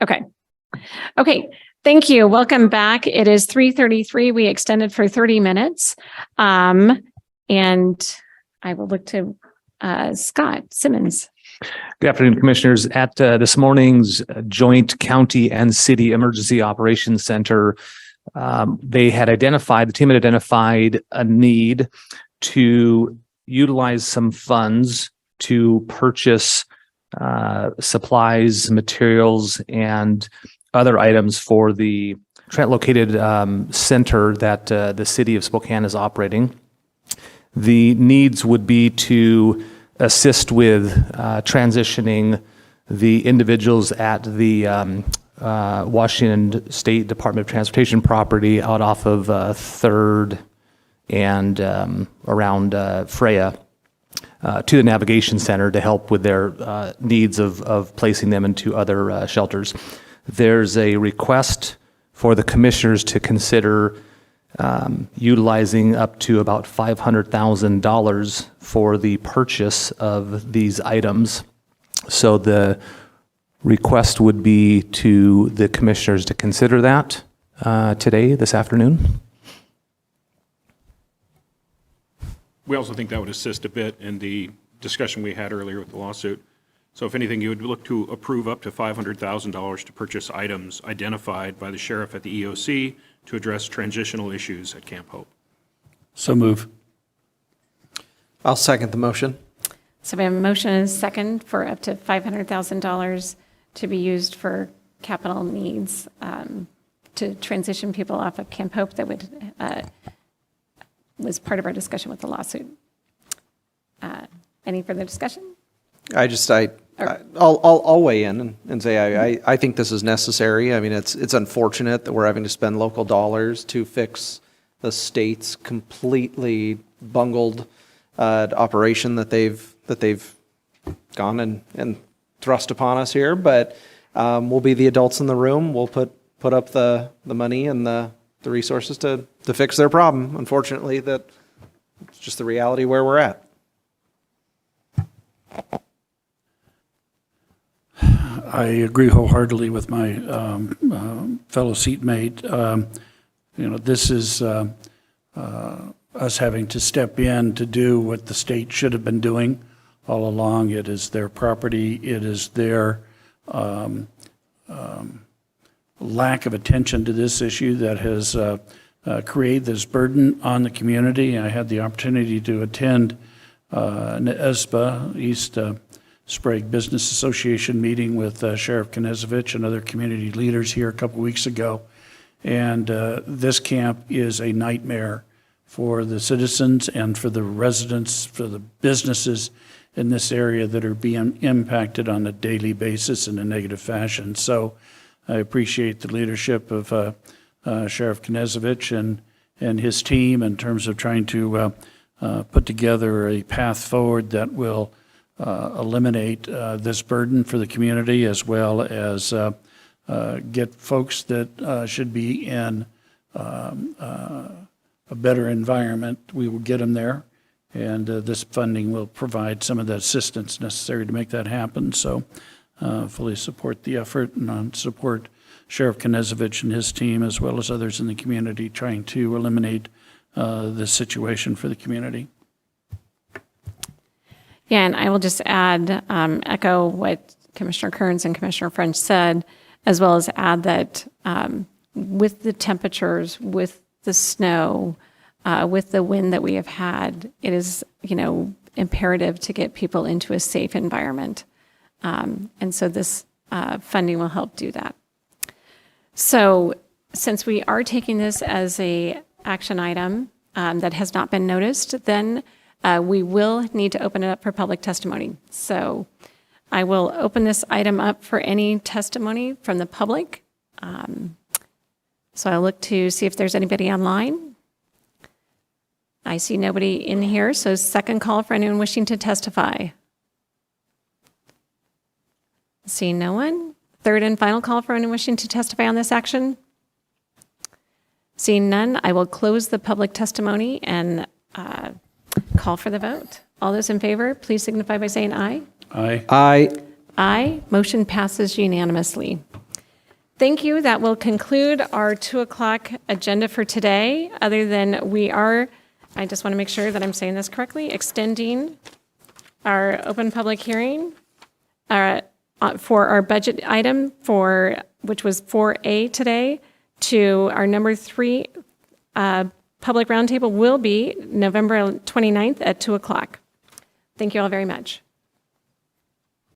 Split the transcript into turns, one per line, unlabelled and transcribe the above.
Okay. Okay. Thank you. Welcome back. It is 3:33. We extended for 30 minutes. And I will look to Scott Simmons.
Good afternoon, Commissioners. At this morning's Joint County and City Emergency Operations Center, the team had identified a need to utilize some funds to purchase supplies, materials, and other items for the located center that the city of Spokane is operating. The needs would be to assist with transitioning the individuals at the Washington State Department of Transportation property out off of 3rd and around Freya to the Navigation Center to help with their needs of placing them into other shelters. There's a request for the commissioners to consider utilizing up to about $500,000 for the purchase of these items. So the request would be to the commissioners to consider that this afternoon.
We also think that would assist a bit in the discussion we had earlier with the lawsuit. So if anything, you would look to approve up to $500,000 to purchase items identified by the sheriff at the EOC to address transitional issues at Camp Hope.
So move.
I'll second the motion.
So we have a motion and a second for up to $500,000 to be used for capital needs to transition people off of Camp Hope that was part of our discussion with the lawsuit. Any further discussion?
I'll weigh in and say I think this is necessary. I mean, it's unfortunate that we're having to spend local dollars to fix the state's completely bungled operation that they've gone and thrust upon us here. But we'll be the adults in the room. We'll put up the money and the resources to fix their problem. Unfortunately, that's just the reality where we're at.
I agree wholeheartedly with my fellow seatmate. This is us having to step in to do what the state should have been doing all along. It is their property. It is their lack of attention to this issue that has created this burden on the community. I had the opportunity to attend an ESPA, East Sprague Business Association meeting with Sheriff Knezovich and other community leaders here a couple weeks ago. And this camp is a nightmare for the citizens and for the residents, for the businesses in this area that are being impacted on a daily basis in a negative fashion. So I appreciate the leadership of Sheriff Knezovich and his team in terms of trying to put together a path forward that will eliminate this burden for the community, as well as get folks that should be in a better environment. We will get them there, and this funding will provide some of the assistance necessary to make that happen. So fully support the effort and support Sheriff Knezovich and his team, as well as others in the community, trying to eliminate this situation for the community.
Yeah, and I will just add, echo what Commissioner Kearns and Commissioner French said, as well as add that with the temperatures, with the snow, with the wind that we have had, it is, imperative to get people into a safe environment. And so this funding will help do that. So since we are taking this as a action item that has not been noticed, then we will need to open it up for public testimony. So I will open this item up for any testimony from the public. So I'll look to see if there's anybody online. I see nobody in here, so second call for anyone wishing to testify. Seeing no one. Third and final call for anyone wishing to testify on this action. Seeing none, I will close the public testimony and call for the vote. All those in favor, please signify by saying aye.
Aye.
Aye.
Aye. Motion passes unanimously. Thank you. That will conclude our 2 o'clock agenda for today, other than we are, I just want to make sure that I'm saying this correctly, extending our open public hearing for our budget item which was 4A today, to our number 3 public roundtable will be November 29th at 2 o'clock. Thank you all very much.